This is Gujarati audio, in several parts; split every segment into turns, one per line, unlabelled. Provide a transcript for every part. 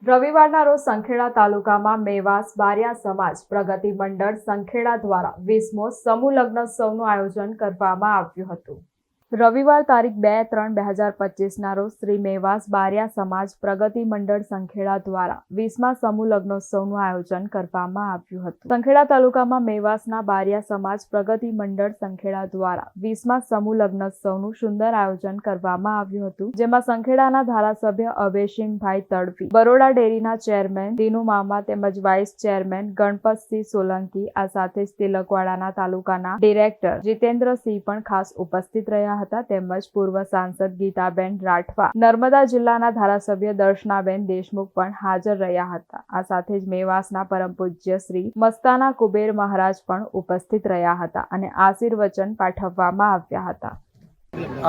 રવિવારના રોજ સંખેડા તાલુકામાં મેવાસ બારિયા સમાજ પ્રગતિ મંડળ સંખેડા દ્વારા 20મો સમૂહ લગ્નોત્સવનું આયોજન કરવામાં આવ્યું હતું। રવિવાર તારીખ 2-3-2025ના રોજ શ્રી મેવાસ બારિયા સમાજ પ્રગતિ મંડળ સંખેડા દ્વારા 20મા સમૂહ લગ્નોત્સવનું આયોજન કરવામાં આવ્યું હતું। સંખેડા તાલુકામાં મેવાસના બારિયા સમાજ પ્રગતિ મંડળ સંખેડા દ્વારા 20મા સમૂહ લગ્નોત્સવનું સુંદર આયોજન કરવામાં આવ્યું હતું, જેમાં સંખેડાના ધારાસભ્ય અભયસિંહભાઈ તડવી, બરોડા ડેરીના ચેરમેન દીનુ મામા તેમજ વાઇસ ચેરમેન ગણપતસિંહ સોલંકી, આ સાથે જ તિલકવાડાના તાલુકાના ડિરેક્ટર જીતેન્દ્રસિંહ પણ ખાસ ઉપસ્થિત રહ્યા હતા, તેમજ પૂર્વ સાંસદ ગીતાબેન રાઠવા, નર્મદા જિલ્લાના ધારાસભ્ય દર્શનાબેન દેશમુખ પણ હાજર રહ્યા હતા। આ સાથે જ મેવાસના પરમ પૂજ્ય શ્રી મસ્તાના કુબેર મહારાજ પણ ઉપસ્થિત રહ્યા હતા અને આશીર્વચન પાઠવવામાં આવ્યા હતા।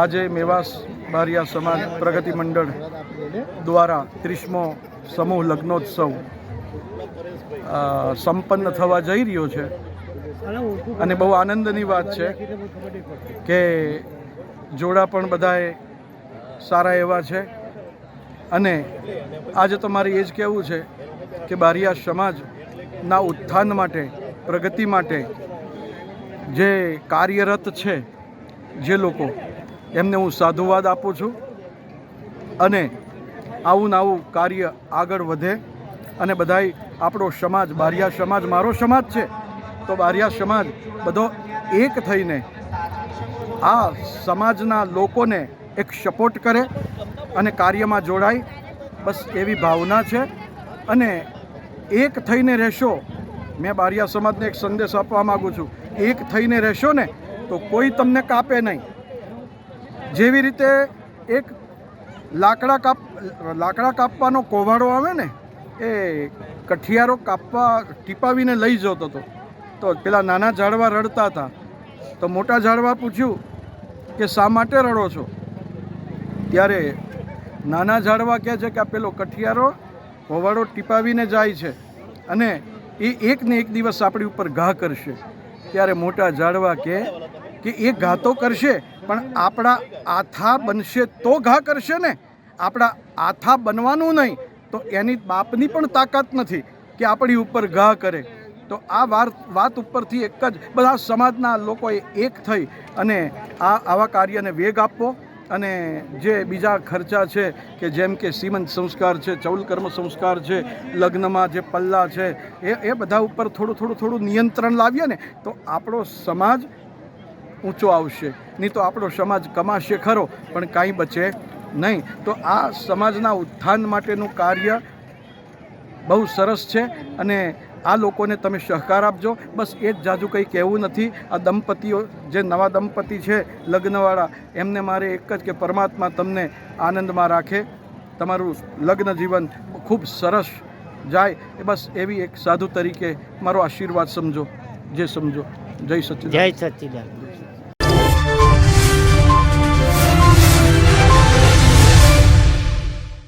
આજે મેવાસ બારિયા સમાજ પ્રગતિ મંડળ દ્વારા 30મો સમૂહ લગ્નોત્સવ સંપન્ન થવા જઈ રહ્યો છે અને બહુ આનંદની વાત છે કે જોડા પણ બધાએ સારા એવા છે અને આજે તો મારે એ જ કહેવું છે કે બારિયા સમાજના ઉત્થાન માટે, પ્રગતિ માટે જે કાર્યરત છે જે લોકો, એમને હું સાધુવાદ આપું છું અને આવું ને આવું કાર્ય આગળ વધે અને બધાય આપણો સમાજ, બારિયા સમાજ મારો સમાજ છે, તો બારિયા સમાજ બધો એક થઈને આ સમાજના લોકોને એક સપોર્ટ કરે અને કાર્યમાં જોડાય, બસ એવી ભાવના છે। અને એક થઈને રહેશો, મેં બારિયા સમાજને એક સંદેશ આપવા માગું છું, એક થઈને રહેશો ને તો કોઈ તમને કાપે નહીં। જેવી રીતે એક લાકડા કાપવાનો કોવાડો આવે ને, એ કઠિયારો ટીપાવીને લઈ જતો હતો, તો પેલા નાના ઝાડવા રડતા હતા, તો મોટા ઝાડવા પૂછ્યું કે શા માટે રડો છો? ત્યારે નાના ઝાડવા કહે છે કે આ પેલો કઠિયારો કોવાડો ટીપાવીને જાય છે અને એ એક ને એક દિવસ આપણી ઉપર ઘા કરશે। ત્યારે મોટા ઝાડવા કહે કે એ ઘા તો કરશે, પણ આપણા આથા બનશે તો ઘા કરશે ને, આપણા આથા બનવાનું નહીં તો એની બાપની પણ તાકાત નથી કે આપણી ઉપર ઘા કરે। તો આ વાત ઉપરથી એક જ બધા સમાજના લોકોએ એક થઈ અને આવા કાર્યને વેગ આપવો અને જે બીજા ખર્ચા છે કે જેમ કે સીમંત સંસ્કાર છે, ચૌલકર્મ સંસ્કાર છે, લગ્નમાં જે પલ્લા છે, એ બધા ઉપર થોડું નિયંત્રણ લાવીએ ને તો આપણો સમાજ ઊંચો આવશે, નહીં તો આપણો સમાજ કમાશે ખરો પણ કાંઈ બચે નહીં। તો આ સમાજના ઉત્થાન માટેનું કાર્ય બહુ સરસ છે અને આ લોકોને તમે સહકાર આપજો। બસ એ જ જાજુ કંઈ કહેવું નથી। આ દંપતીઓ જે નવા દંપતી છે લગ્નવાળા, એમને મારે એક જ કે પરમાત્મા તમને આનંદમાં રાખે, તમારું લગ્ન જીવન ખૂબ સરસ જાય, એ બસ એવી એક સાધુ તરીકે મારો આશીર્વાદ સમજો, જે સમજો। જય સચ્ચિદાનંદ।
જય સચ્ચિદાનંદ।